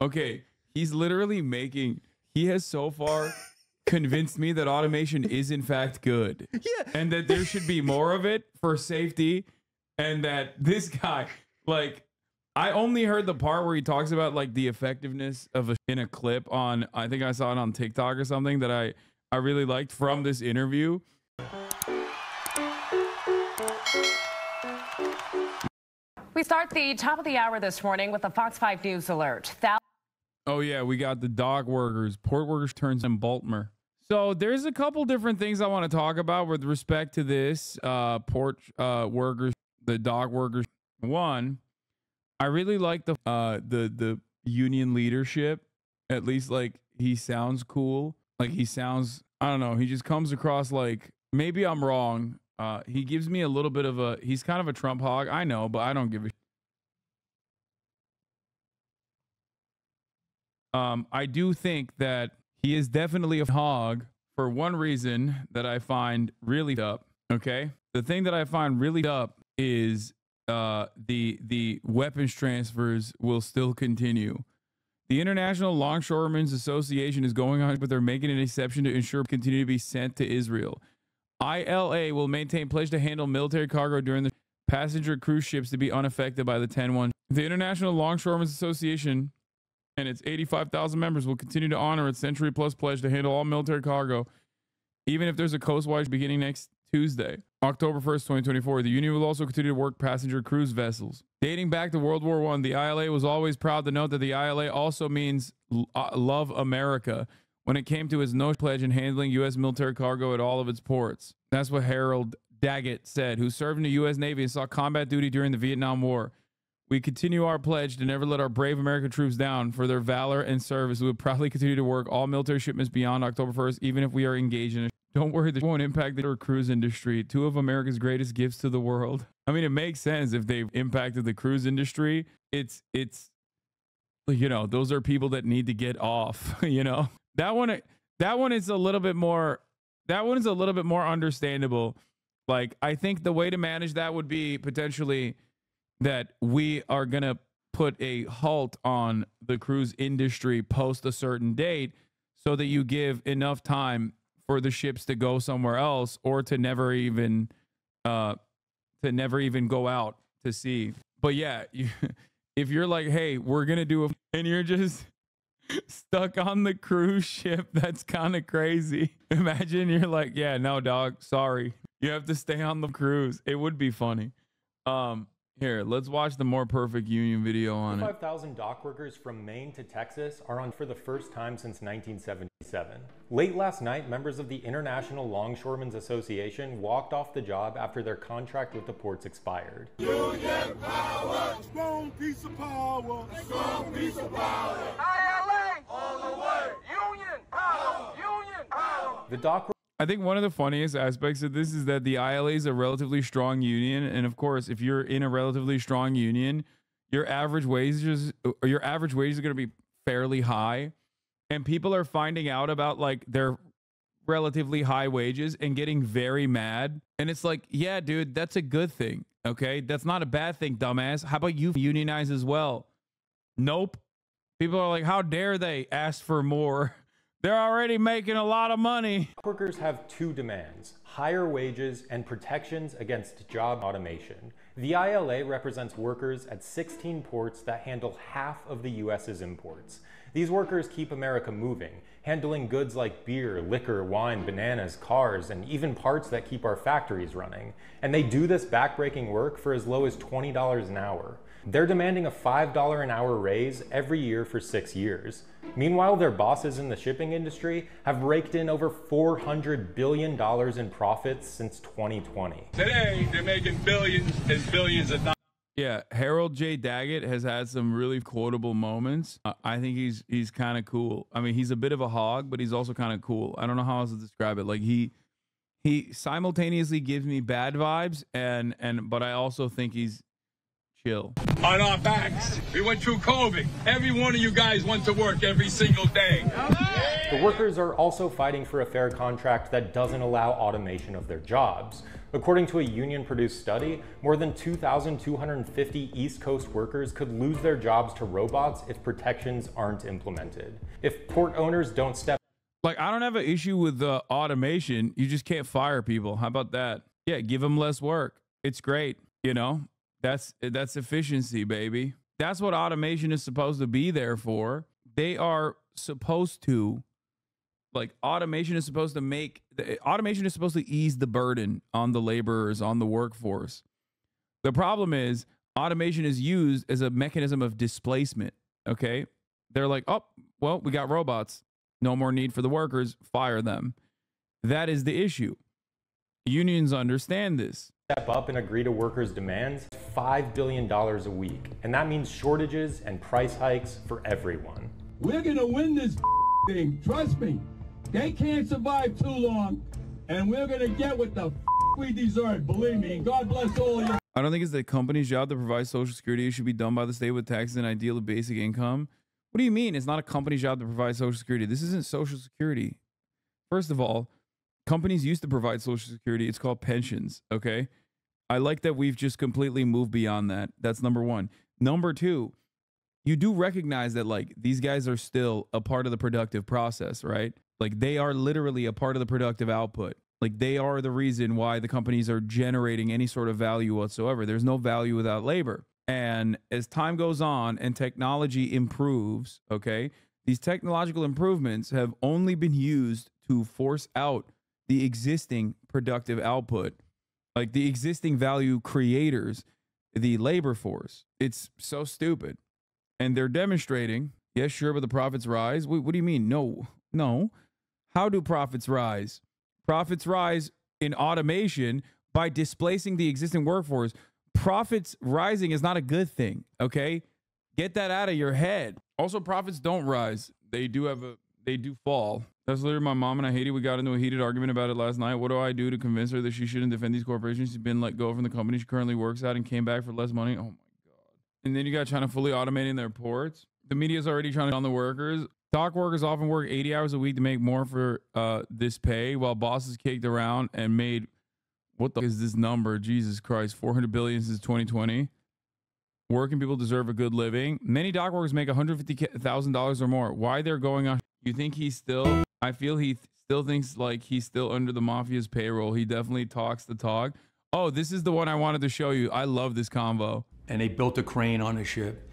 Okay, he's literally making. He has so far convinced me that automation is in fact good, and that there should be more of it for safety, and that this guy, like, I only heard the part where he talks about like the effectiveness of in a clip on. I think I saw it on TikTok or something that I really liked from this interview. We start the top of the hour this morning with a Fox 5 News alert. Oh yeah, we got the dock workers, port workers turns in Baltimore. So there's a couple different things I want to talk about with respect to this port workers, the dock workers. One, I really like the union leadership. At least like he sounds cool. Like he sounds, I don't know, he just comes across like, maybe I'm wrong. He gives me a little bit of a, he's kind of a Trump hog. I know, but I don't give a I do think that he is definitely a hog for one reason that I find really up. Okay. The thing that I find really up is the weapons transfers will still continue. The International Longshoremen's Association is going on, but they're making an exception to ensure continue to be sent to Israel. ILA will maintain pledge to handle military cargo during the passenger cruise ships to be unaffected by the 10-1. The International Longshoremen's Association and its 85,000 members will continue to honor its Century Plus pledge to handle all military cargo, even if there's a coastwise beginning next Tuesday, October 1st, 2024. The union will also continue to work passenger cruise vessels. Dating back to World War I, the ILA was always proud to note that the ILA also means love America when it came to its no pledge in handling U.S. military cargo at all of its ports. That's what Harold Daggett said, who served in the U.S. Navy and saw combat duty during the Vietnam War. We continue our pledge to never let our brave American troops down. For their valor and service, we will proudly continue to work all military shipments beyond October 1st, even if we are engaged in it. Don't worry, this won't impact the cruise industry, two of America's greatest gifts to the world. I mean, it makes sense if they've impacted the cruise industry. It's you know, those are people that need to get off, you know. That one is a little bit more, that one is a little bit more understandable. Like, I think the way to manage that would be potentially that we are going to put a halt on the cruise industry post a certain date so that you give enough time for the ships to go somewhere else or to never even go out to sea. But yeah, if you're like, hey, we're going to do it, and you're just stuck on the cruise ship, that's kind of crazy. Imagine you're like, yeah, no, dog, sorry. You have to stay on the cruise. It would be funny. Here, let's watch the More Perfect Union video on it. 5,000 dock workers from Maine to Texas are on for the first time since 1977. Late last night, members of the International Longshoremen's Association walked off the job after their contract with the ports expired. Union power! Strong piece of power! Strong piece of power! ILA! All the way! Union power! Union power! The dock I think one of the funniest aspects of this is that the ILA is a relatively strong union. And of course, if you're in a relatively strong union, your average wages are going to be fairly high. And people are finding out about like their relatively high wages and getting very mad. And it's like, yeah, dude, that's a good thing. Okay. That's not a bad thing, dumbass. How about you unionize as well? Nope. People are like, how dare they ask for more? They're already making a lot of money. Workers have two demands: higher wages and protections against job automation. The ILA represents workers at 16 ports that handle half of the US's imports. These workers keep America moving, handling goods like beer, liquor, wine, bananas, cars, and even parts that keep our factories running. And they do this backbreaking work for as low as $20 an hour. They're demanding a $5 an hour raise every year for 6 years. Meanwhile, their bosses in the shipping industry have raked in over $400 billion in profits since 2020. Today, they're making billions and billions of dollars. Yeah, Harold J. Daggett has had some really quotable moments. I think he's kind of cool. I mean, he's a bit of a hog, but he's also kind of cool. I don't know how else to describe it. Like he simultaneously gives me bad vibes, but I also think he's chill. On our backs, we went through COVID. Every one of you guys went to work every single day. The workers are also fighting for a fair contract that doesn't allow automation of their jobs. According to a union-produced study, more than 2,250 East Coast workers could lose their jobs to robots if protections aren't implemented. If port owners don't step Like, I don't have an issue with automation. You just can't fire people. How about that? Yeah, give them less work. It's great. You know, that's efficiency, baby. That's what automation is supposed to be there for. They are supposed to, like, automation is supposed to ease the burden on the laborers, on the workforce. The problem is automation is used as a mechanism of displacement. Okay. They're like, oh, well, we got robots. No more need for the workers. Fire them. That is the issue. Unions understand this. Step up and agree to workers' demands, $5 billion a week. And that means shortages and price hikes for everyone. We're gonna win this thing, trust me. They can't survive too long, and we're gonna get what the we deserve, believe me. And God bless all of you. I don't think it's the company's job to provide Social Security. It should be done by the state with taxes and ideal of basic income. What do you mean it's not a company's job to provide Social Security? This isn't Social Security. First of all, companies used to provide Social Security. It's called pensions, okay? I like that we've just completely moved beyond that. That's number one. Number two, you do recognize that, like, these guys are still a part of the productive process, right? Like, they are literally a part of the productive output. Like, they are the reason why the companies are generating any sort of value whatsoever. There's no value without labor. And as time goes on and technology improves, okay, these technological improvements have only been used to force out the existing productive output, like the existing value creators, the labor force. It's so stupid. And they're demonstrating, yes, sure, but the profits rise. What do you mean? No. How do profits rise? Profits rise in automation by displacing the existing workforce. Profits rising is not a good thing, okay? Get that out of your head. Also, profits don't rise. They do fall. That's literally my mom, and I hate it. We got into a heated argument about it last night. What do I do to convince her that she shouldn't defend these corporations? She's been let go from the company she currently works at and came back for less money. Oh my God. And then you got China fully automating their ports. The media's already trying to on the workers. Dock workers often work 80 hours a week to make more for this pay, while bosses kicked around and made, what the is this number? Jesus Christ, 400 billion since 2020. Working people deserve a good living. Many dock workers make $150,000 or more. Why they're going on? You think he's still, I feel he still thinks like he's still under the mafia's payroll. He definitely talks the talk. Oh, this is the one I wanted to show you. I love this convo. And they built a crane on the ship,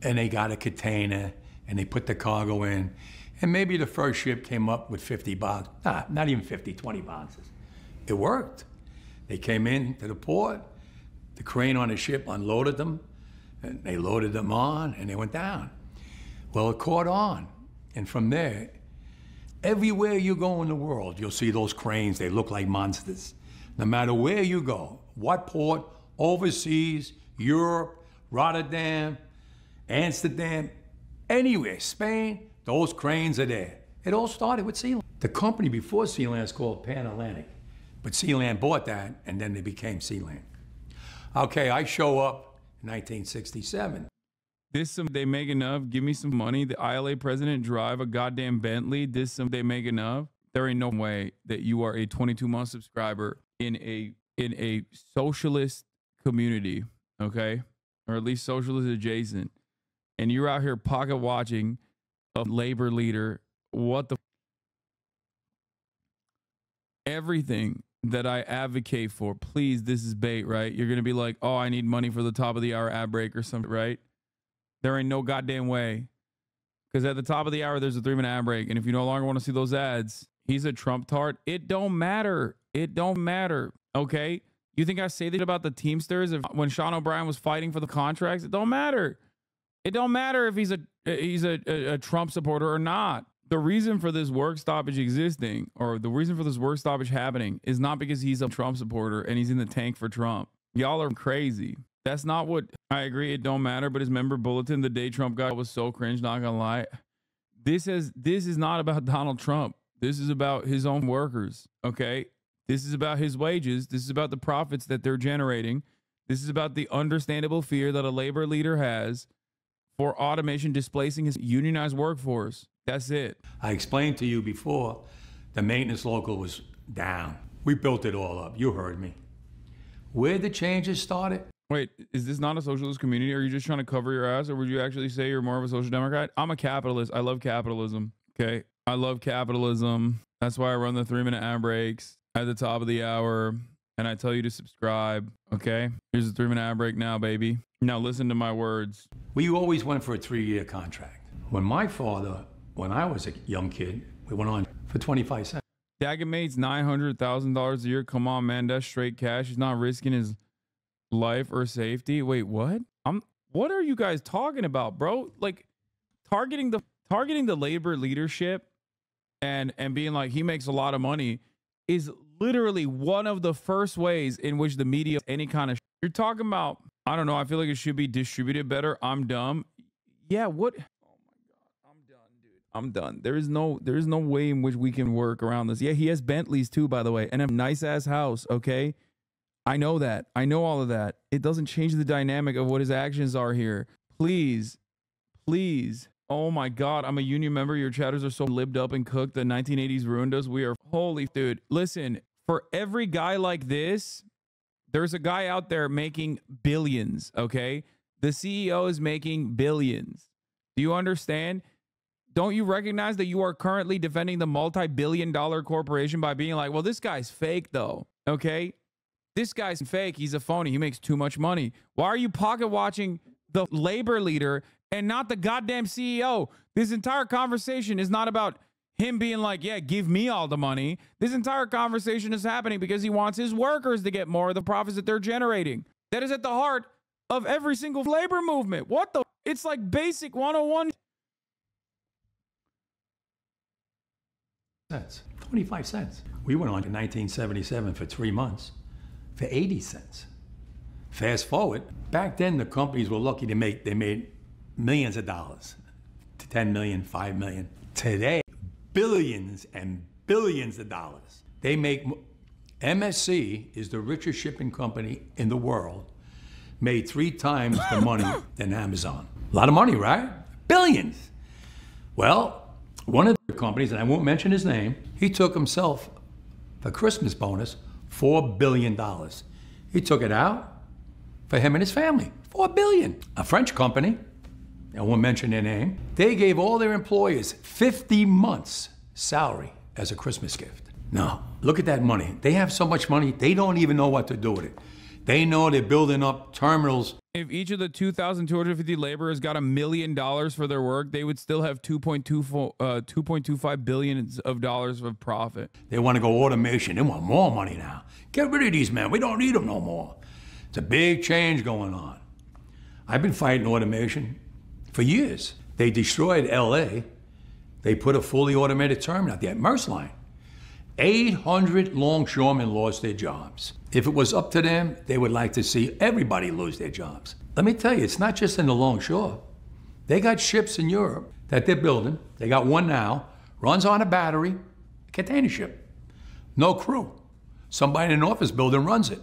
and they got a container, and they put the cargo in. And maybe the first ship came up with 50 boxes. Nah, not even 50, 20 boxes. It worked. They came in to the port, the crane on the ship unloaded them, and they loaded them on, and they went down. Well, it caught on. And from there, everywhere you go in the world, you'll see those cranes. They look like monsters. No matter where you go, what port, overseas, Europe, Rotterdam, Amsterdam, anywhere, Spain, those cranes are there. It all started with Sealand. The company before Sealand is called Pan Atlantic, but Sealand bought that, and then they became Sealand. Okay, I show up in 1967. They make enough. Give me some money. The ILA president drive a goddamn Bentley. They make enough. There ain't no way that you are a 22-month subscriber in a socialist community, okay, or at least socialist adjacent, and you're out here pocket watching a labor leader. What the? Everything that I advocate for, please, this is bait, right? You're gonna be like, oh, I need money for the top of the hour ad break or something, right? There ain't no goddamn way. Because at the top of the hour, there's a 3-minute ad break. And if you no longer want to see those ads, he's a Trump tart. It don't matter. It don't matter. Okay? You think I say that about the Teamsters when Sean O'Brien was fighting for the contracts? It don't matter. It don't matter if he's a Trump supporter or not. The reason for this work stoppage existing, or the reason for this work stoppage happening, is not because he's a Trump supporter and he's in the tank for Trump. Y'all are crazy. That's not what I agree. It don't matter. But his member bulletin, the day Trump got, was so cringe. Not gonna lie. This is not about Donald Trump. This is about his own workers. Okay. This is about his wages. This is about the profits that they're generating. This is about the understandable fear that a labor leader has for automation displacing his unionized workforce. That's it. I explained to you before, the maintenance local was down. We built it all up. You heard me. Where the changes started? Wait, is this not a socialist community? Are you just trying to cover your ass, or would you actually say you're more of a social democrat? I'm a capitalist. I love capitalism. Okay, I love capitalism. That's why I run the 3-minute ad breaks at the top of the hour, and I tell you to subscribe. Okay, here's the 3-minute ad break now, baby. Now listen to my words. We always went for a 3-year contract. When my father, when I was a young kid, we went on for 25 cents. Daggett makes $900,000 a year. Come on, man, that's straight cash. He's not risking his life or safety. Wait, what? What are you guys talking about, bro? Like targeting the labor leadership and being like he makes a lot of money is literally one of the first ways in which the media any kind of you're talking about. I don't know. I feel like it should be distributed better. I'm dumb. Yeah, what? I'm done. There is no way in which we can work around this. Yeah, he has Bentleys too, by the way, and a nice ass house. Okay, I know that. I know all of that. It doesn't change the dynamic of what his actions are here. Please. Oh my God, I'm a union member. Your chatters are so libbed up and cooked. The 1980s ruined us. We are holy dude. Listen, for every guy like this, there's a guy out there making billions. Okay, the CEO is making billions. Do you understand? Don't you recognize that you are currently defending the multi-billion-dollar corporation by being like, well, this guy's fake, though, okay? This guy's fake. He's a phony. He makes too much money. Why are you pocket watching the labor leader and not the goddamn CEO? This entire conversation is not about him being like, yeah, give me all the money. This entire conversation is happening because he wants his workers to get more of the profits that they're generating. That is at the heart of every single labor movement. What the? It's like basic 101. 25 cents. We went on in 1977 for 3 months for 80 cents. Fast forward, back then the companies were lucky they made millions of dollars, 10 million, 5 million. Today, billions and billions of dollars. They make, MSC is the richest shipping company in the world, made 3 times the money than Amazon. A lot of money, right? Billions. Well, one of the companies, and I won't mention his name, he took himself for Christmas bonus, $4 billion. He took it out for him and his family, $4 billion. A French company, I won't mention their name, they gave all their employees 50 months salary as a Christmas gift. Now, look at that money. They have so much money, they don't even know what to do with it. They know they're building up terminals. If each of the 2,250 laborers got $1 million for their work, they would still have $2.25 billion of profit. They want to go automation. They want more money now. Get rid of these men. We don't need them no more. It's a big change going on. I've been fighting automation for years. They destroyed LA. They put a fully automated terminal out there at Maersk Line. 800 longshoremen lost their jobs. If it was up to them, they would like to see everybody lose their jobs. Let me tell you, it's not just in the longshore. They got ships in Europe that they're building. They got one now, runs on a battery, a container ship. No crew. Somebody in an office building runs it.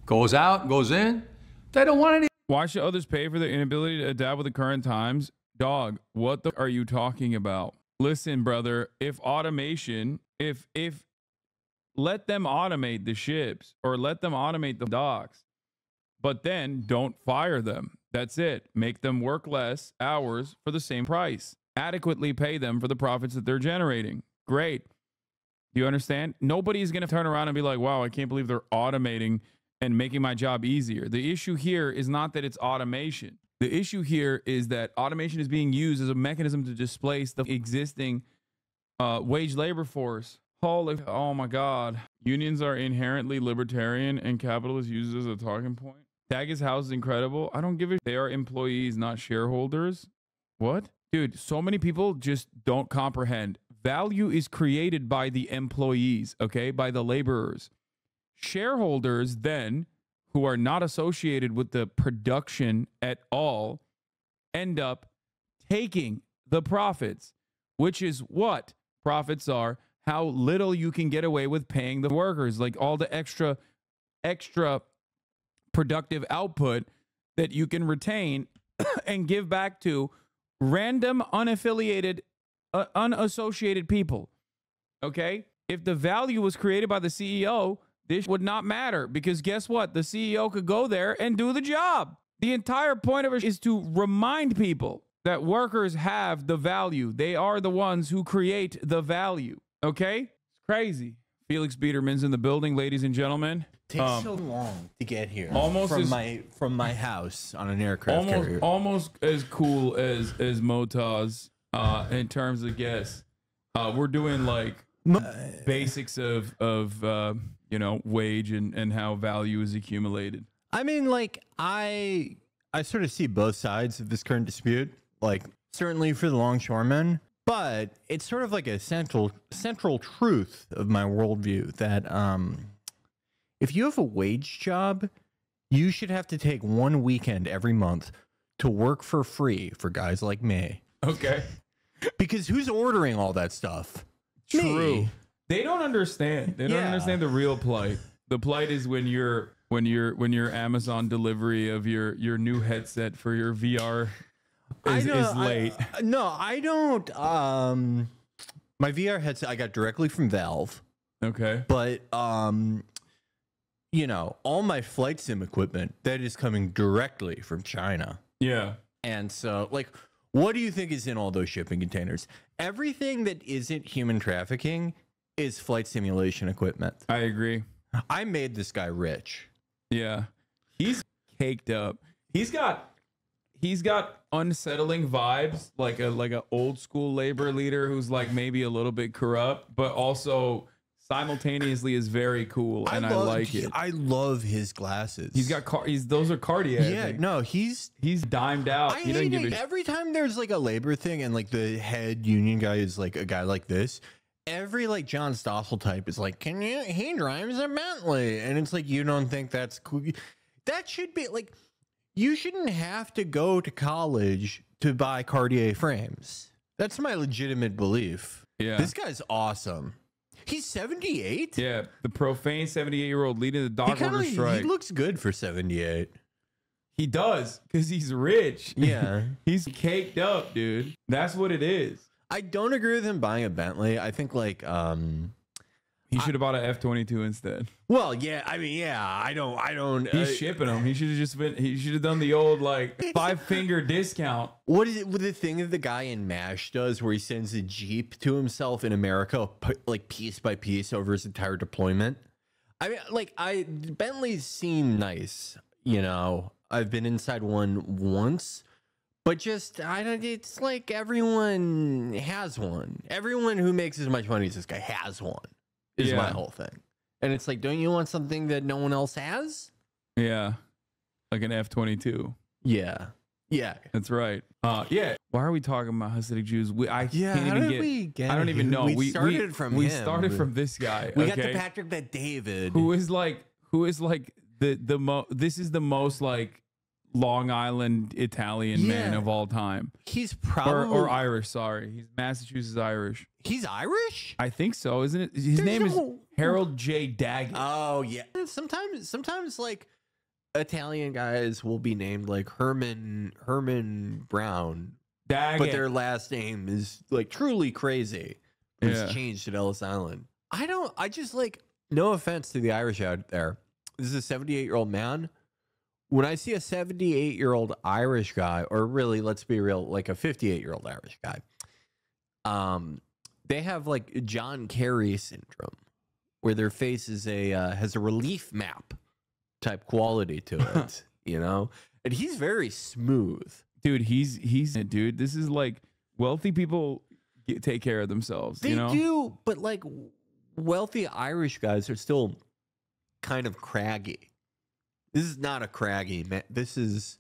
Goes out, goes in. They don't want any. Why should others pay for their inability to adapt with the current times? Dog, what the are you talking about? Listen, brother, if automation, if let them automate the ships or let them automate the docks, but then don't fire them. That's it. Make them work less hours for the same price. Adequately pay them for the profits that they're generating. Great. Do you understand? Nobody's going to turn around and be like, wow, I can't believe they're automating and making my job easier. The issue here is not that it's automation. The issue here is that automation is being used as a mechanism to displace the existing wage labor force. Holy, oh my God. Unions are inherently libertarian and capitalists use it as a talking point. Daggett's house is incredible. I don't give a. They are employees, not shareholders. What? Dude, so many people just don't comprehend. Value is created by the employees, okay? By the laborers. Shareholders then, who are not associated with the production at all, end up taking the profits, which is what profits are. How little you can get away with paying the workers, like all the extra productive output that you can retain and give back to random unaffiliated, unassociated people. Okay? If the value was created by the CEO, this would not matter because guess what? The CEO could go there and do the job. The entire point of it is to remind people that workers have the value. They are the ones who create the value. Okay? It's crazy. Felix Biederman's in the building, ladies and gentlemen. Takes so long to get here. Almost from my house on an aircraft carrier. Almost as cool as Motaz in terms of guests. We're doing like basics of you know, wage and how value is accumulated. I mean, like I sort of see both sides of this current dispute. Like certainly for the longshoremen, but it's sort of like a central truth of my worldview that if you have a wage job, you should have to take one weekend every month to work for free for guys like me. Okay. Because who's ordering all that stuff? True. Me. They don't understand. They don't understand the real plight. The plight is when your Amazon delivery of your new headset for your VR is late. No, I don't. My VR headset I got directly from Valve. Okay. But you know, all my flight sim equipment that is coming directly from China. Yeah. And so, like, what do you think is in all those shipping containers? Everything that isn't human trafficking is flight simulation equipment. I agree. I made this guy rich. Yeah. He's caked up. He's got unsettling vibes, like a old school labor leader who's like maybe a little bit corrupt, but also simultaneously is very cool, and I like it. I love his glasses. He's got those are Cartier. Yeah, no, he's dimed out. He doesn't give a every time there's like a labor thing and like the head union guy is like a guy like this. Every like John Stossel type is like, he drives a Bentley, and it's like, you don't think that's cool? That should be like, you shouldn't have to go to college to buy Cartier frames. That's my legitimate belief. Yeah, this guy's awesome. He's 78? Yeah, the profane 78-year-old leading the dog order strike. He looks good for 78. He does, because he's rich. Yeah. He's caked up, dude. That's what it is. I don't agree with him buying a Bentley. I think, like, he should have bought an F-22 instead. Well, yeah, I mean, yeah, I don't. He's shipping them. He should have he should have done the old, like, 5-finger discount. What is it with the thing that the guy in MASH does where he sends a Jeep to himself in America, like, piece by piece over his entire deployment? I mean, like, Bentleys seem nice, you know. I've been inside one once, but just, it's like everyone has one. Everyone who makes as much money as this guy has one, is my whole thing. And it's like, don't you want something that no one else has? Yeah. Like an F-22. Yeah. Yeah. That's right. Yeah. Why are we talking about Hasidic Jews? I don't even know. We started from him. We started from this guy. We got to Patrick Bet-David. Who is like this is the most like Long Island Italian man of all time. He's probably or Irish, sorry. He's Massachusetts Irish. He's Irish? I think so, isn't it? His name is Harold J. Daggett. Oh yeah. Sometimes like Italian guys will be named like Herman Brown. Daggett. But their last name is like truly crazy. It's changed at Ellis Island. I just like, no offense to the Irish out there. This is a 78-year-old man. When I see a 78-year-old Irish guy, or really, let's be real, like a 58-year-old Irish guy, they have like John Kerry syndrome, where their face is has a relief map type quality to it, you know? And he's very smooth. Dude, dude, this is like wealthy people take care of themselves. They you know? do, but like wealthy Irish guys are still kind of craggy. This is not a craggy man. This is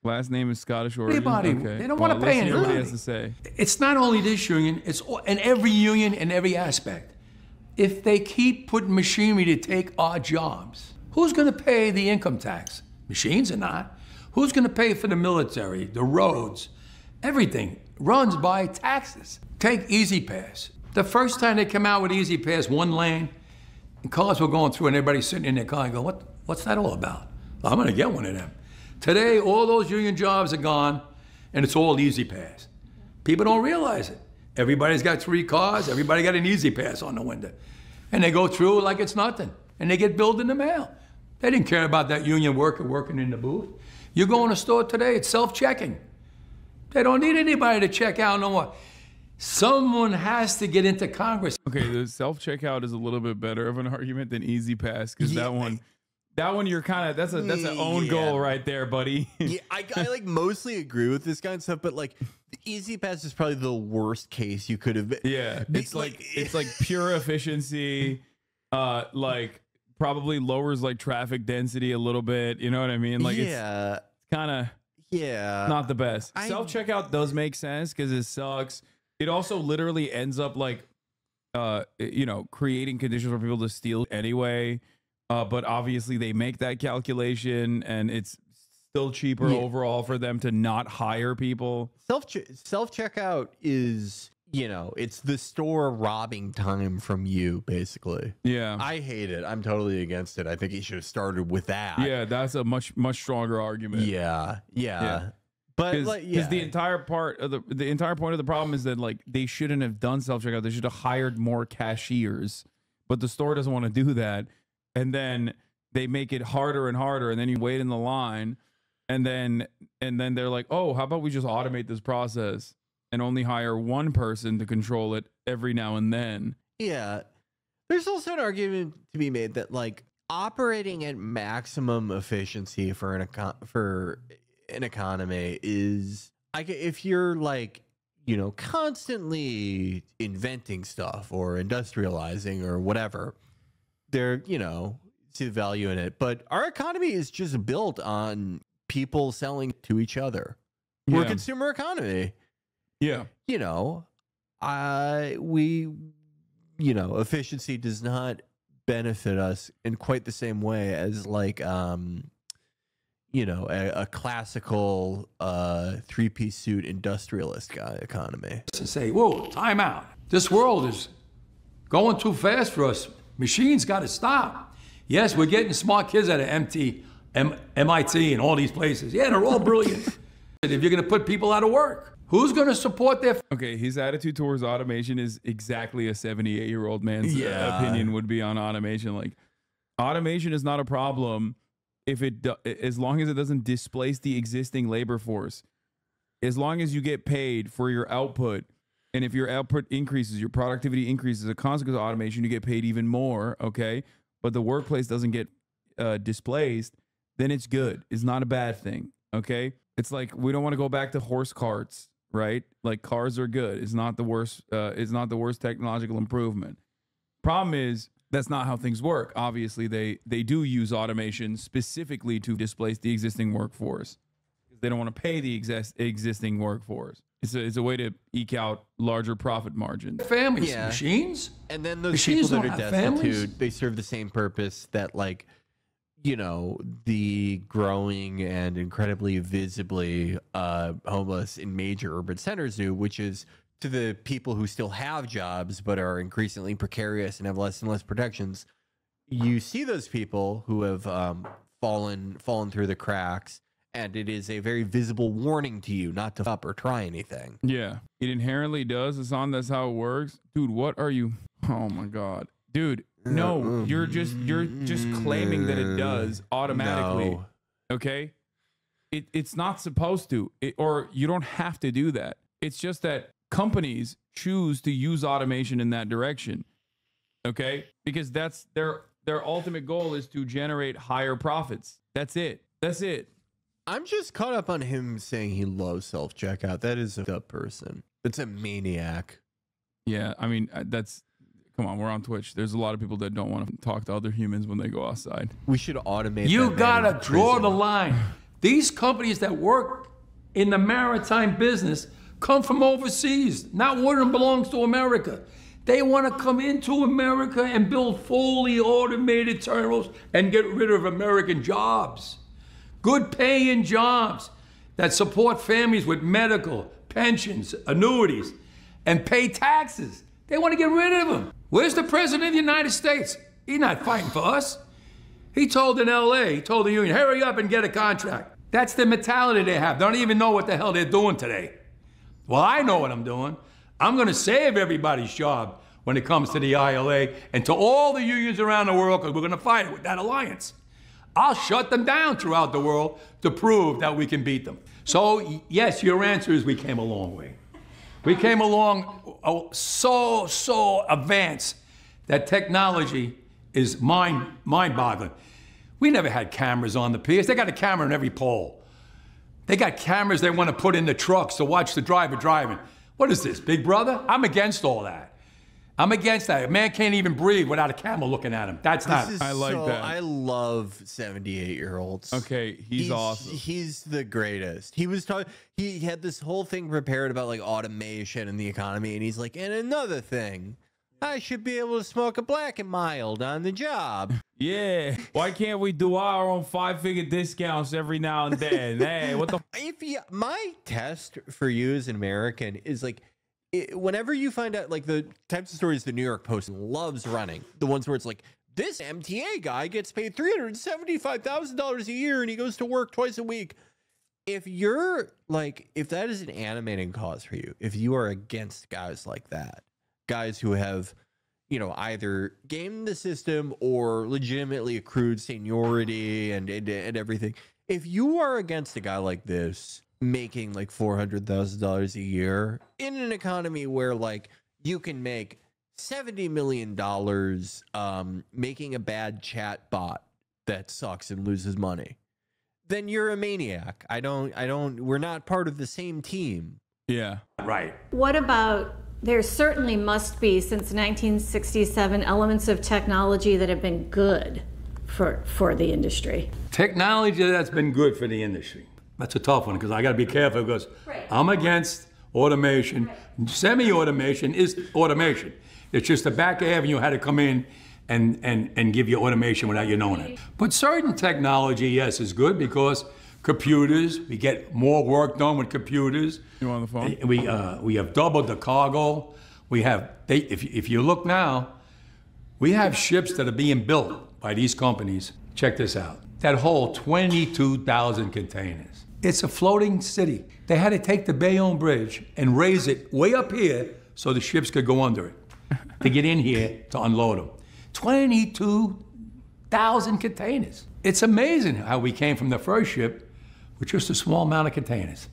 last name is Scottish origin. Okay. They don't want to pay anybody. What he has to say. It's not only this union; it's in every union in every aspect. If they keep putting machinery to take our jobs, who's going to pay the income tax? Machines are not. Who's going to pay for the military, the roads? Everything runs by taxes. Take Easy Pass. The first time they come out with Easy Pass, one lane, and cars were going through, and everybody's sitting in their car and go, what's that all about? I'm going to get one of them. Today, all those union jobs are gone, and it's all Easy Pass. People don't realize it. Everybody's got 3 cars. Everybody got an Easy Pass on the window. And they go through like it's nothing. and they get billed in the mail. They didn't care about that union worker working in the booth. You go in a store today, it's self-checking. They don't need anybody to check out no more. Someone has to get into Congress. Okay, the self-checkout is a little bit better of an argument than Easy Pass, because that one you're kind of, that's an own goal right there, buddy. Yeah, I like mostly agree with this kind of stuff, but like the Easy Pass is probably the worst case you could have been. Yeah, it's like pure efficiency, like probably lowers like traffic density a little bit. You know what I mean? Like it's kind of not the best. Self-checkout does make sense because it sucks. It also literally ends up like, you know, creating conditions for people to steal anyway. But obviously they make that calculation and it's still cheaper overall for them to not hire people. Self-checkout is, you know, it's the store robbing time from you, basically. Yeah. I hate it. I'm totally against it. I think he should have started with that. Yeah, that's a much stronger argument. Yeah. But because the entire part of the entire point of the problem is that like they shouldn't have done self-checkout. They should have hired more cashiers. But the store doesn't want to do that. And then they make it harder and harder, and then you wait in the line, and then they're like, oh, how about we just automate this process and only hire one person to control it every now and then? Yeah. There's also an argument to be made that like operating at maximum efficiency for an economy is, if you're like, you know, constantly inventing stuff or industrializing or whatever, there, you know, see the value in it. But our economy is just built on people selling to each other. We're a consumer economy. Yeah. You know, efficiency does not benefit us in quite the same way as like, you know, a classical three-piece suit industrialist guy economy. To say, whoa, time out. This world is going too fast for us. Machines got to stop. Yes, we're getting smart kids out of MIT and all these places. Yeah, they're all brilliant. If you're going to put people out of work, who's going to support their... Okay, his attitude towards automation is exactly a 78-year-old man's opinion would be on automation. Like, automation is not a problem if as long as it doesn't displace the existing labor force. As long as you get paid for your output, and if your output increases, your productivity increases as a consequence of automation, you get paid even more, okay? But the workplace doesn't get displaced, then it's good. It's not a bad thing, okay? It's like we don't want to go back to horse carts, right? Like cars are good. It's not the worst. It's not the worst technological improvement. Problem is that's not how things work. Obviously, they do use automation specifically to displace the existing workforce. They don't want to pay the existing workforce. It's a way to eke out larger profit margins. Families, machines, and then those machines people that are destitute, families. They serve the same purpose that, like, you know, the growing and incredibly visibly homeless in major urban centers do, which is to the people who still have jobs but are increasingly precarious and have less and less protections. You see those people who have fallen through the cracks. And it is a very visible warning to you not to up or try anything. Yeah, it inherently does. Hassan, that's how it works. Dude, what are you? Oh my God. Dude, no, you're just claiming that it does automatically. No. Okay? It's not supposed to, or you don't have to do that. It's just that companies choose to use automation in that direction. Okay? Because that's their ultimate goal is to generate higher profits. That's it. That's it. I'm just caught up on him saying he loves self-checkout. That is a dumb person. That's a maniac. Yeah, I mean, come on, we're on Twitch. There's a lot of people that don't want to talk to other humans when they go outside. We should automate. You gotta draw the line. These companies that work in the maritime business come from overseas. Not one of them belongs to America. They want to come into America and build fully automated terminals and get rid of American jobs. Good paying jobs that support families with medical, pensions, annuities, and pay taxes. They want to get rid of them. Where's the President of the United States? He's not fighting for us. He told in LA, he told the union, hurry up and get a contract. That's the mentality they have. They don't even know what the hell they're doing today. Well, I know what I'm doing. I'm gonna save everybody's job when it comes to the ILA and to all the unions around the world, because we're going to fight it with that alliance. I'll shut them down throughout the world to prove that we can beat them. So, yes, your answer is we came a long way. We came along so advanced that technology is mind-boggling. We never had cameras on the piers. They got a camera in every pole. They got cameras they want to put in the trucks to watch the driver driving. What is this, Big Brother? I'm against all that. I'm against that. A man can't even breathe without a camera looking at him. That's not. I like that. I love 78-year-olds. Okay, he's awesome. He's the greatest. He was talking. He had this whole thing prepared about like automation and the economy, and he's like, and another thing, I should be able to smoke a Black and Mild on the job. Yeah. Why can't we do our own 5-figure discounts every now and then? Hey, what the? My test for you as an American is like, whenever you find out, like the types of stories the New York Post loves running, the ones where it's like, this MTA guy gets paid $375,000 a year and he goes to work twice a week. If you're like, if that is an animating cause for you, if you are against guys like that, guys who have, you know, either gamed the system or legitimately accrued seniority and everything, if you are against a guy like this making like $400,000 a year in an economy where like you can make $70 million making a bad chat bot that sucks and loses money, then you're a maniac. We're not part of the same team. Yeah. Right. What about, there certainly must be, since 1967, elements of technology that have been good for the industry. Technology that's been good for the industry. That's a tough one because I got to be careful because I'm against automation. Semi-automation is automation. It's just the back avenue had to come in and give you automation without you knowing it. But certain technology, yes, is good because computers, we get more work done with computers. You on the phone? We have doubled the cargo. We have, if you look now, we have ships that are being built by these companies. Check this out. That whole 22,000 containers. It's a floating city. They had to take the Bayonne Bridge and raise it way up here so the ships could go under it to get in here to unload them. 22,000 containers. It's amazing how we came from the first ship with just a small amount of containers.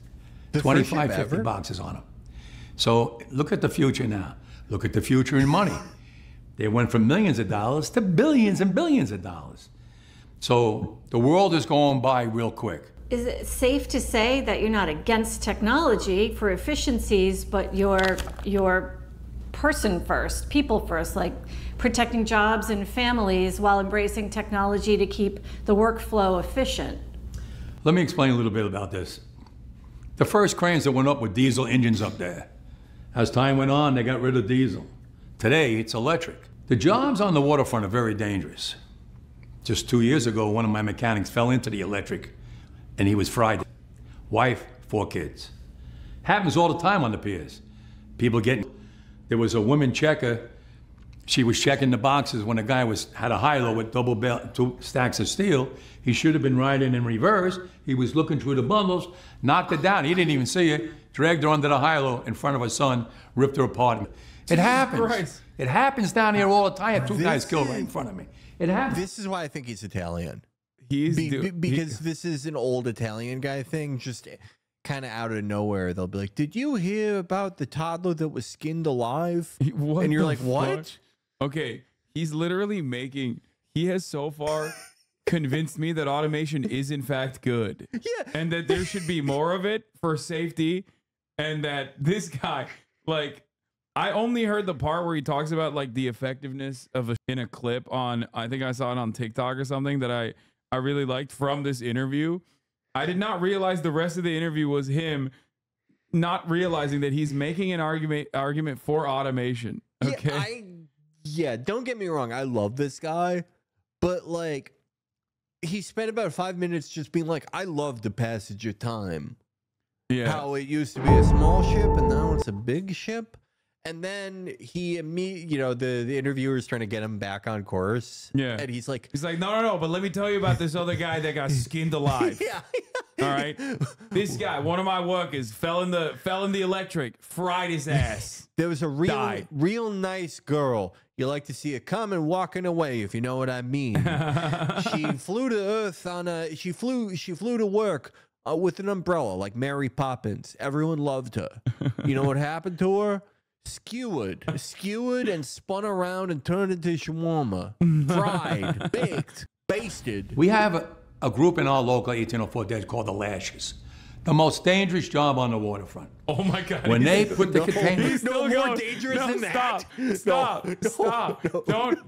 25, 50 boxes on them. So look at the future now. Look at the future in money. They went from millions of dollars to billions and billions of dollars. So the world is going by real quick. Is it safe to say that you're not against technology for efficiencies, but you're person first, people first, like protecting jobs and families while embracing technology to keep the workflow efficient? Let me explain a little bit about this. The first cranes that went up with diesel engines up there. As time went on, they got rid of diesel. Today, it's electric. The jobs on the waterfront are very dangerous. Just 2 years ago, one of my mechanics fell into the electric and he was fried. Wife, 4 kids. Happens all the time on the piers. People getting, there was a woman checker, she was checking the boxes when a guy had a high-low with 2 stacks of steel. He should have been riding in reverse. He was looking through the bundles, knocked it down. He didn't even see it, dragged her under the high-low in front of her son, ripped her apart. It happens. Christ. It happens down here all the time. I had 2 guys killed right in front of me. It happens. This is why I think he's Italian. Because this is an old Italian guy thing, just kind of out of nowhere. They'll be like, did you hear about the toddler that was skinned alive? And you're like, what? Okay, he's literally he has so far convinced me that automation is in fact good. Yeah. And that there should be more of it for safety. And that this guy, like, I only heard the part where he talks about like the effectiveness of in a clip on, I think I saw it on TikTok or something that I really liked from this interview. I did not realize the rest of the interview was him not realizing that he's making an argument for automation. Okay. Yeah, don't get me wrong. I love this guy, but like he spent about 5 minutes just being like, I love the passage of time. Yeah. How it used to be a small ship and now it's a big ship. And then the interviewer's trying to get him back on course. Yeah. And he's like, no, but let me tell you about this other guy that got skinned alive. yeah. All right. This guy, one of my workers, fell in the electric, fried his ass. There was a Died. real nice girl. You like to see her coming, walking away, if you know what I mean. She flew to Earth she flew to work with an umbrella like Mary Poppins. Everyone loved her. You know what happened to her? Skewered and spun around and turned into shawarma. Fried, baked, basted. We have a group in our local 1804 dead called the Lashes. The most dangerous job on the waterfront. Oh my God. When they put the containers... No more dangerous than that. Stop. Don't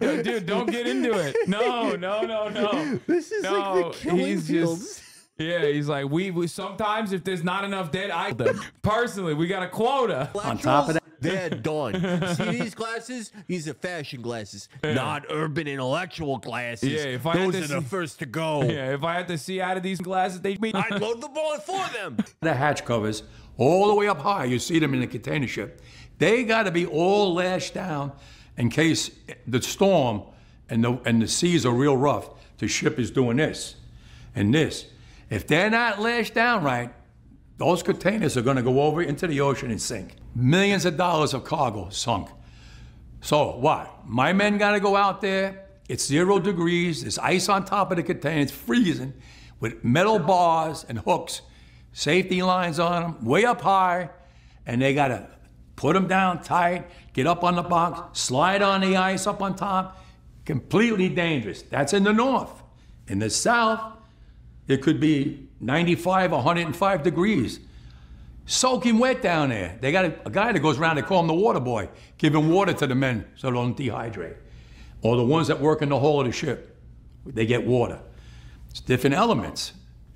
get into it. No. This is like the killing fields. Yeah, he's like, we sometimes if there's not enough dead, I them. Personally, we got a quota. On top of that, they're done. See these glasses? These are fashion glasses, not urban intellectual glasses. Yeah, if I had those to are the first to go. Yeah, if I had to see out of these glasses, I'd load the bullet for them. the hatch covers all the way up high, you see them in the container ship. They got to be all lashed down in case the storm and the seas are real rough. The ship is doing this and this. If they're not lashed down right, those containers are going to go over into the ocean and sink. Millions of dollars of cargo sunk. So what? My men got to go out there. It's 0 degrees. There's ice on top of the container. It's freezing with metal bars and hooks, safety lines on them, way up high, and they got to put them down tight, get up on the box, slide on the ice up on top. Completely dangerous. That's in the north. In the south, it could be 95, 105 degrees. Soaking wet down there. They got a guy that goes around, they call him the water boy, giving water to the men so they don't dehydrate. Or the ones that work in the hull of the ship, they get water. It's different elements.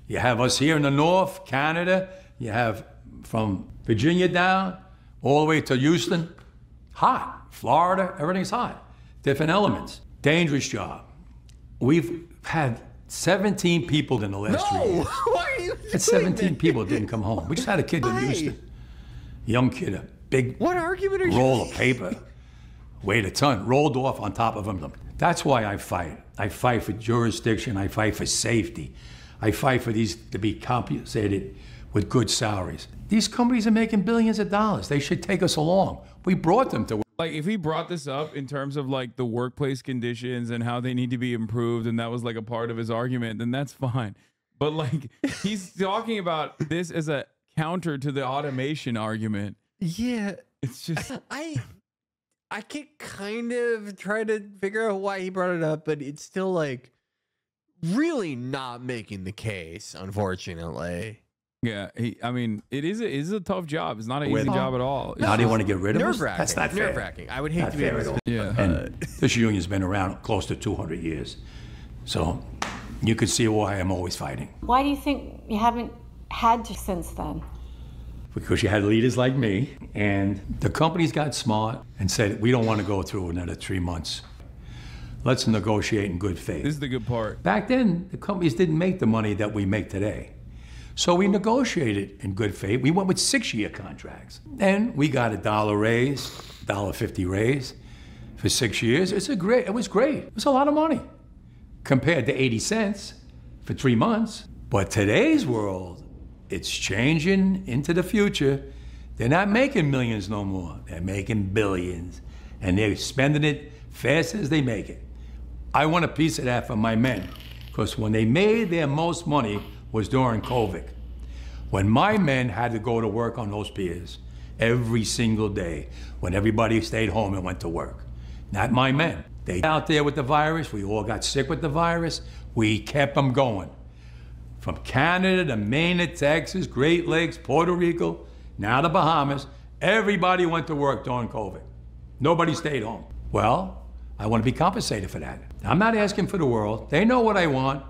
You have us here in the north, Canada. You have from Virginia down, all the way to Houston. Hot. Florida, everything's hot. Different elements. Dangerous job. We've had 17 people in the last 3 years. Why are you doing That's 17 that? people didn't come home. We just had a kid in Why? Houston. Young kid, a big What argument are you roll of paper, weighed a ton, rolled off on top of him. That's why I fight. I fight for jurisdiction. I fight for safety. I fight for these to be compensated with good salaries. These companies are making billions of dollars. They should take us along. We brought them to. Like if he brought this up in terms of like the workplace conditions and how they need to be improved, and that was like a part of his argument, then that's fine. But like he's talking about this as a counter to the automation argument. Yeah, It's just I can kind of try to figure out why he brought it up, but it's still like really not making the case, unfortunately. yeah. I mean, it is a tough job. It's not an easy job at all. How do you want to get rid of us? Nerve-wracking. That's not fair. Nerve-wracking. I would hate Not to be fair able at to. all. Yeah. And this union's been around close to 200 years. So you can see why I'm always fighting. Why do you think you haven't had to since then? Because you had leaders like me, and the companies got smart and said, we don't want to go through another 3 months. Let's negotiate in good faith. This is the good part. Back then, the companies didn't make the money that we make today. So we negotiated in good faith. We went with 6-year contracts. And we got a $1 raise, $1.50 raise for 6 years. It was great. It was a lot of money compared to 80 cents for 3 months. But today's world, it's changing into the future. They're not making millions no more. They're making billions. And they're spending it fast as they make it. I want a piece of that for my men, because when they made their most money was during COVID. When my men had to go to work on those piers every single day, when everybody stayed home and went to work. Not my men. They out there with the virus, we all got sick with the virus, we kept them going. From Canada to Maine to Texas, Great Lakes, Puerto Rico, now the Bahamas, everybody went to work during COVID. Nobody stayed home. Well, I want to be compensated for that. I'm not asking for the world. They know what I want.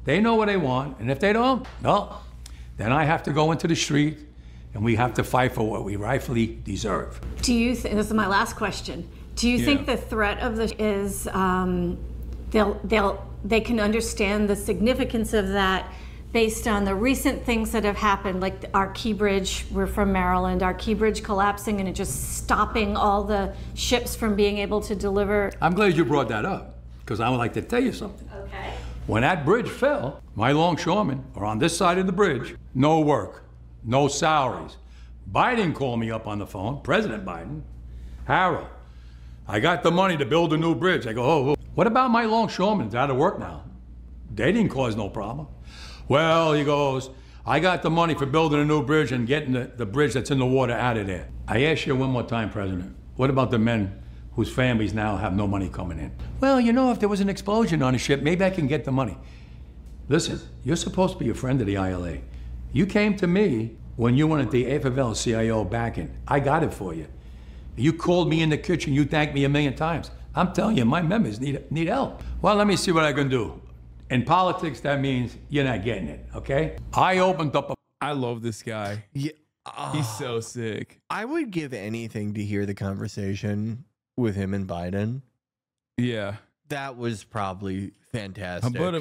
They know what I want. And if they don't, well, then I have to go into the street and we have to fight for what we rightfully deserve. Do you think, this is my last question, do you think the threat of this is they can understand the significance of that based on the recent things that have happened, like our Key Bridge, we're from Maryland, our Key Bridge collapsing and it just stopping all the ships from being able to deliver. I'm glad you brought that up, because I would like to tell you something. Okay. When that bridge fell, my longshoremen are on this side of the bridge, no work, no salaries. Biden called me up on the phone, President Biden. Harold, I got the money to build a new bridge. I go, oh, what about my longshoremen? They're out of work now. They didn't cause no problem. Well, he goes, I got the money for building a new bridge and getting the bridge that's in the water out of there. I ask you one more time, President, what about the men whose families now have no money coming in? Well, you know, if there was an explosion on a ship, maybe I can get the money. Listen, you're supposed to be a friend of the ILA. You came to me when you wanted the AFL CIO backing. I got it for you. You called me in the kitchen, you thanked me 1,000,000 times. I'm telling you, my members need help. Well, let me see what I can do. In politics, that means you're not getting it, okay? I opened up a... I love this guy. Yeah, He's so sick. I would give anything to hear the conversation with him and Biden. Yeah. That was probably fantastic. Harold.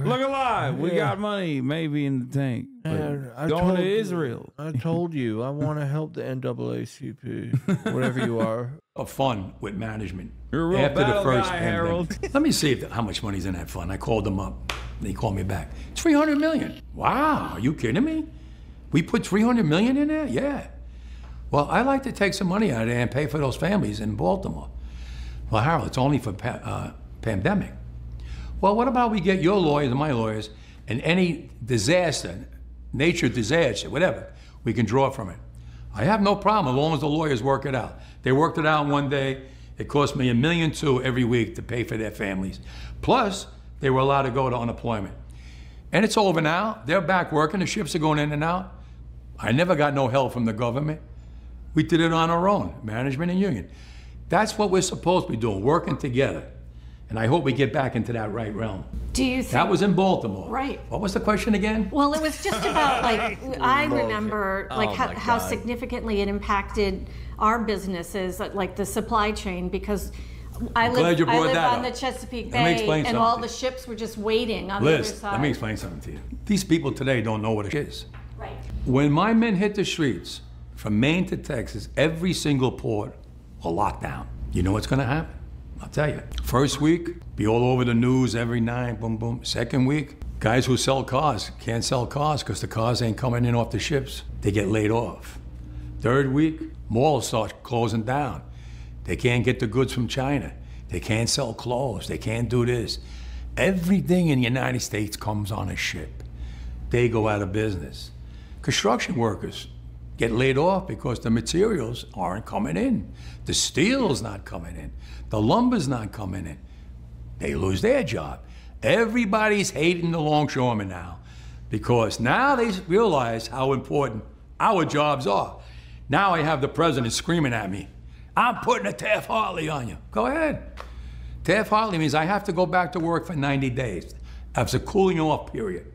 Look alive. We got money maybe in the tank. Going to Israel. I told you, I want to help the NAACP, whatever you are. A fund with management. You're a real after battle the first guy, pandemic. Harold. Let me see how much money's in that fund. I called them up. They called me back. $300 million. Wow, are you kidding me? We put $300 million in there? Yeah. Well, I'd like to take some money out of there and pay for those families in Baltimore. Well, Harold, it's only for pandemic. Well, what about we get your lawyers and my lawyers, and any disaster, nature disaster, whatever, we can draw from it. I have no problem as long as the lawyers work it out. They worked it out in one day. It cost me $1.2 million every week to pay for their families. Plus, they were allowed to go to unemployment. And it's over now. They're back working. The ships are going in and out. I never got no help from the government. We did it on our own, management and union. That's what we're supposed to be doing, working together. And I hope we get back into that right realm. Do you think that was in Baltimore? Right. What was the question again? Well, it was just about, like, I remember like how significantly it impacted our businesses, like the supply chain, because I live on the Chesapeake Bay, and all the ships were just waiting on the other side. Let me explain something to you. These people today don't know what it is. Right. When my men hit the streets, from Maine to Texas, every single port will lock down. You know what's gonna happen? I'll tell you. First week, be all over the news every night, boom, boom. Second week, guys who sell cars can't sell cars because the cars ain't coming in off the ships. They get laid off. Third week, malls start closing down. They can't get the goods from China. They can't sell clothes. They can't do this. Everything in the United States comes on a ship. They go out of business. Construction workers get laid off because the materials aren't coming in. The steel's not coming in. The lumber's not coming in. They lose their job. Everybody's hating the longshoremen now because now they realize how important our jobs are. Now I have the president screaming at me, I'm putting a Taft-Hartley on you. Go ahead. Taft-Hartley means I have to go back to work for 90 days. That's a cooling off period.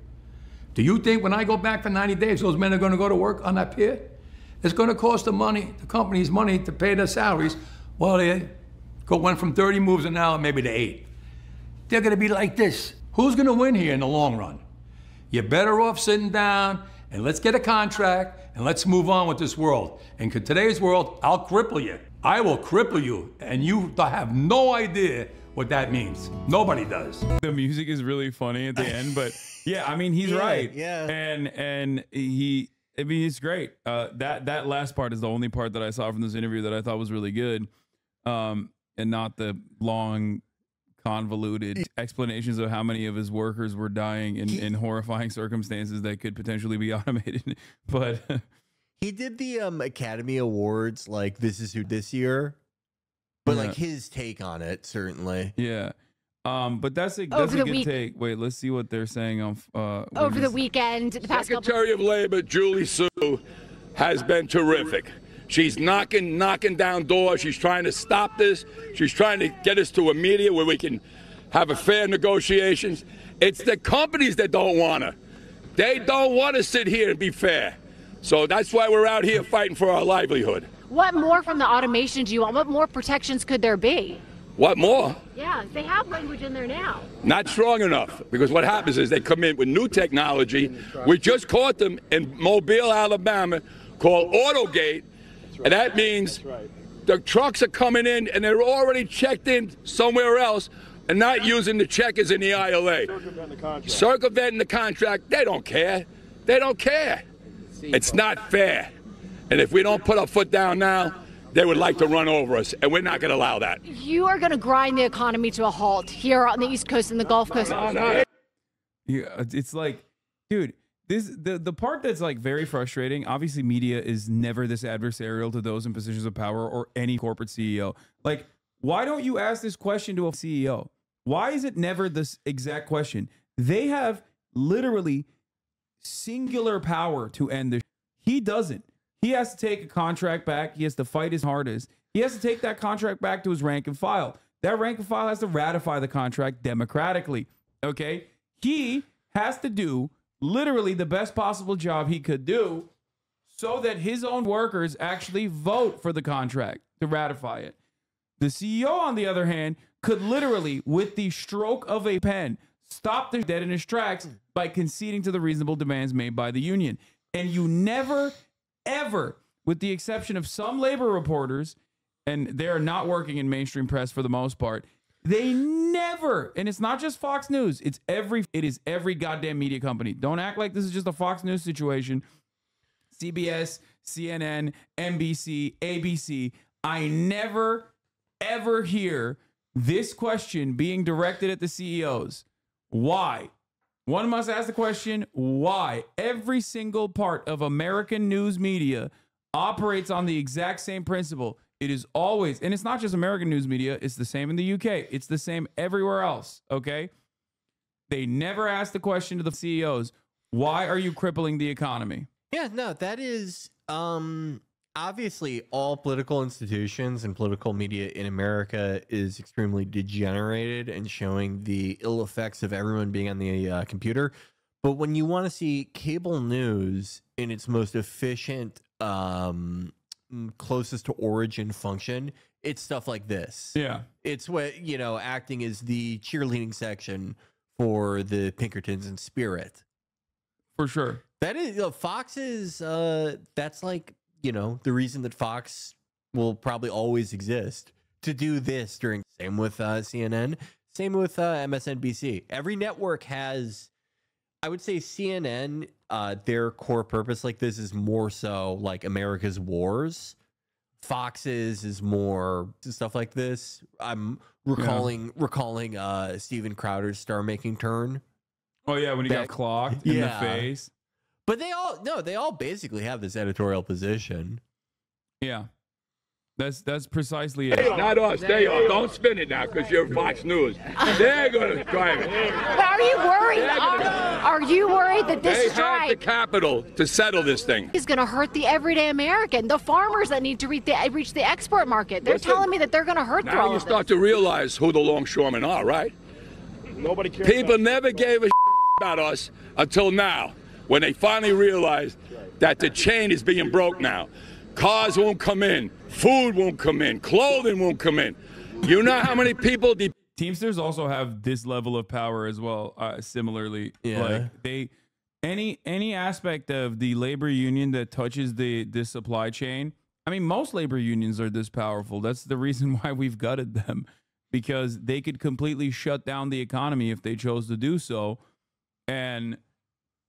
Do you think when I go back for 90 days, those men are going to go to work on that pier? It's going to cost the company's money to pay their salaries. Well, they went from 30 moves an hour maybe to 8. They're going to be like this. Who's going to win here in the long run? You're better off sitting down and let's get a contract and let's move on with this world. And in today's world, I'll cripple you. I will cripple you, and you have no idea what that means. Nobody does. The music is really funny at the end, but yeah, I mean, he's right. Yeah. And he's great. That last part is the only part that I saw from this interview that I thought was really good. And not the long, convoluted explanations of how many of his workers were dying in horrifying circumstances that could potentially be automated. But he did the Academy Awards, like this year, but like his take on it, certainly. Yeah. But that's a good take. Wait, let's see what they're saying on over the weekend. The past Secretary of Labor Julie Su has been terrific. She's knocking down doors. She's trying to stop this. She's trying to get us to a media where we can have a fair negotiations. It's the companies that don't want to. They don't want to sit here and be fair. So that's why we're out here fighting for our livelihood. What more from the automation do you want? What more protections could there be? What more? Yeah, they have language in there now. Not strong enough, because what happens is they come in with new technology. We just caught them in Mobile, Alabama, called Autogate, and that means the trucks are coming in and they're already checked in somewhere else and not using the checkers in the ILA. Circumventing the contract. They don't care. They don't care. It's not fair. And if we don't put our foot down now, they would like to run over us, and we're not going to allow that. You are going to grind the economy to a halt here on the East Coast and the Gulf Coast. Yeah, it's like, dude, the part that's like very frustrating. Obviously, media is never this adversarial to those in positions of power or any corporate CEO. Like, why don't you ask this question to a CEO? Why is it never this exact question? They have literally singular power to end this. He doesn't. He has to take a contract back. He has to fight his hardest. He has to take that contract back to his rank and file. That rank and file has to ratify the contract democratically. Okay? He has to do literally the best possible job he could do so that his own workers actually vote for the contract to ratify it. The CEO, on the other hand, could literally, with the stroke of a pen, stop the dead in his tracks by conceding to the reasonable demands made by the union. And you never, ever, with the exception of some labor reporters, and they're not working in mainstream press for the most part, they never, and it's not just Fox News, it is every goddamn media company. Don't act like this is just a Fox News situation. CBS, CNN, NBC, ABC. I never, ever hear this question being directed at the CEOs. Why? One must ask the question, why? Every single part of American news media operates on the exact same principle. It is always, and it's not just American news media, it's the same in the UK. It's the same everywhere else, okay? They never ask the question to the CEOs, why are you crippling the economy? Yeah, no, that is obviously all political institutions and political media in America is extremely degenerated and showing the ill effects of everyone being on the computer. But when you want to see cable news in its most efficient, closest to origin function, it's stuff like this. Yeah. It's what, you know, acting as the cheerleading section for the Pinkertons and Spirit. For sure. That is, Fox is, that's like, you know, the reason that Fox will probably always exist to do this during, same with CNN, same with MSNBC. Every network has, I would say CNN, their core purpose like this is more so like America's wars. Fox's is more stuff like this. I'm recalling Steven Crowder's star-making turn. Oh yeah, when he got clocked in the face. But they all basically have this editorial position. Yeah. That's precisely it. Not us. They are. Don't spin it now because you're Fox News. They're going to drive it. But are you worried? Are you worried that this strike have the capital to settle this thing is going to hurt the everyday American, the farmers that need to reach the export market? They're telling me that they're going to hurt through all of this. Now you start to realize who the longshoremen are, right? Nobody cares. People never gave a about us until now, when they finally realized that the chain is being broke now. Cars won't come in, food won't come in, clothing won't come in. You know how many people... Teamsters also have this level of power as well, similarly. Yeah. Like any aspect of the labor union that touches the supply chain, I mean, most labor unions are this powerful. That's the reason why we've gutted them, because they could completely shut down the economy if they chose to do so.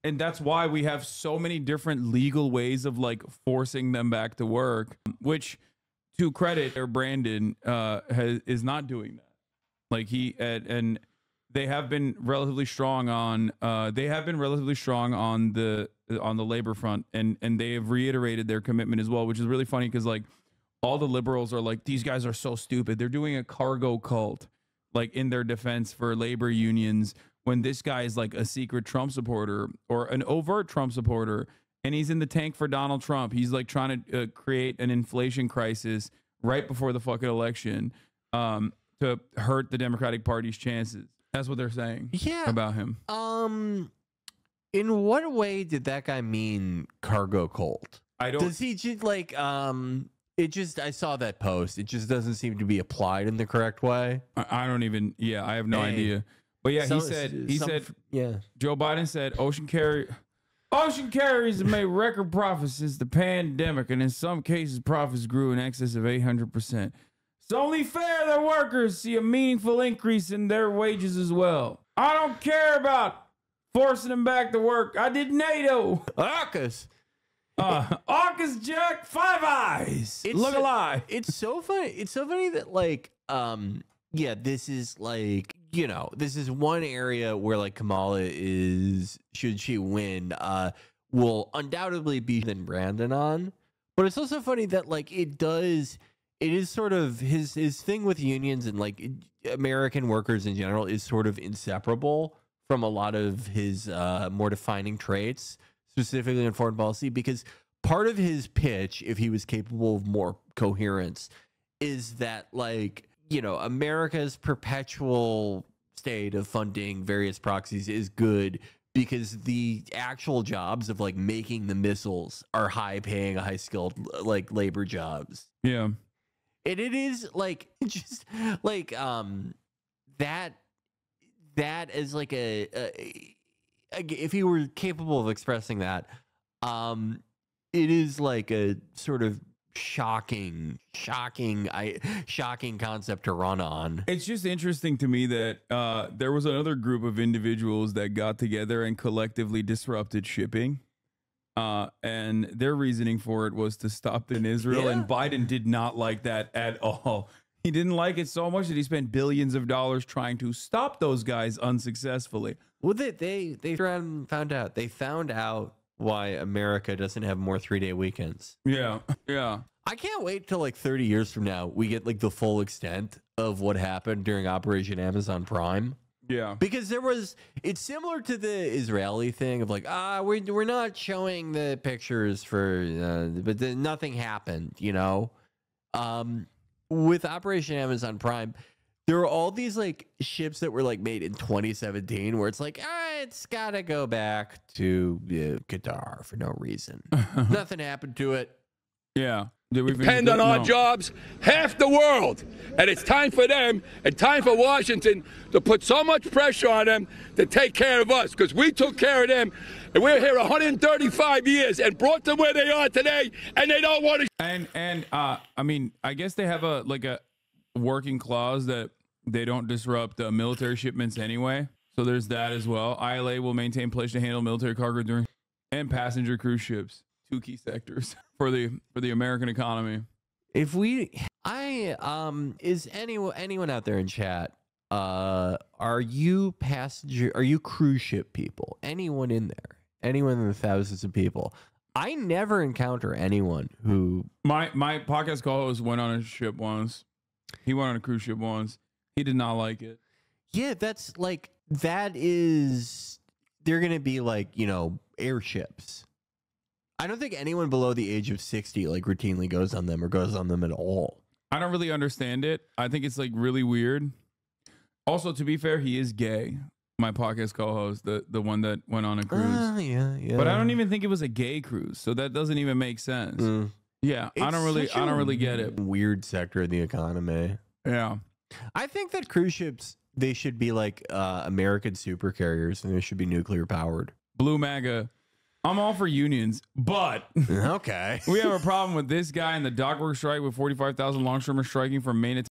And that's why we have so many different legal ways of like forcing them back to work, which, to credit, Brandon is not doing that. Like and they have been relatively strong on the labor front, and they have reiterated their commitment as well, which is really funny because like all the liberals are like, these guys are so stupid. They're doing a cargo cult, like in their defense for labor unions, when this guy is like a secret Trump supporter or an overt Trump supporter, and he's in the tank for Donald Trump. He's like trying to create an inflation crisis right before the fucking election to hurt the Democratic Party's chances. That's what they're saying about him. In what way did that guy mean cargo cult? I don't. Does he just like I saw that post. It just doesn't seem to be applied in the correct way. I don't even. Yeah, I have no idea. But yeah, he said. Yeah. Joe Biden said ocean carriers have made record profits since the pandemic, and in some cases, profits grew in excess of 800%. It's only fair that workers see a meaningful increase in their wages as well. I don't care about forcing them back to work. I did NATO. AUKUS. AUKUS, Jack, Five Eyes. Look alive. It's so funny. It's so funny that like, yeah, this is like, you know, this is one area where like Kamala is, should she win, will undoubtedly be than Brandon on. But it's also funny that like it is sort of his thing with unions and like American workers in general is sort of inseparable from a lot of his more defining traits, specifically in foreign policy, because part of his pitch, if he was capable of more coherence, is that like, you know, America's perpetual state of funding various proxies is good because the actual jobs of like making the missiles are high paying, high skilled like labor jobs. Yeah. And it is like just like that is like if he were capable of expressing that, it is like a sort of shocking concept to run on. It's just interesting to me that there was another group of individuals that got together and collectively disrupted shipping. And their reasoning for it was to stop it in Israel. Yeah. And Biden did not like that at all. He didn't like it so much that he spent billions of dollars trying to stop those guys unsuccessfully. Well, they found out why America doesn't have more 3-day weekends. Yeah. Yeah. I can't wait till like 30 years from now we get like the full extent of what happened during Operation Amazon Prime. Yeah, because it's similar to the Israeli thing of like, we're not showing the pictures for, but then nothing happened, you know. With Operation Amazon Prime, there are all these like ships that were like made in 2017 where it's like, it's gotta go back to Qatar for no reason. Nothing happened to it. Yeah. Depend on our jobs, half the world. And it's time for them and time for Washington to put so much pressure on them to take care of us, because we took care of them and we're here 135 years and brought them where they are today, and they don't want to. And I mean, I guess they have a working clause that they don't disrupt military shipments anyway. So there's that as well. ILA will maintain pledge to handle military cargo during and passenger cruise ships. 2 key sectors for the American economy. If is anyone out there in chat, are you cruise ship people? Anyone in there? Anyone in the thousands of people? I never encounter anyone who my podcast co-host went on a ship once. He went on a cruise ship once. He did not like it. Yeah, they're gonna be like, you know, airships. I don't think anyone below the age of 60 like routinely goes on them or goes on them at all. I don't really understand it. I think it's like really weird. Also, to be fair, he is gay. My podcast co-host, the one that went on a cruise. Yeah. But I don't even think it was a gay cruise, so that doesn't even make sense. Yeah, I don't really get it. Weird sector of the economy. Yeah. I think that cruise ships, they should be like American super carriers, and they should be nuclear powered. Blue MAGA. I'm all for unions, but okay, we have a problem with this guy in the dockwork strike with 45,000 longshoremen striking for maintenance.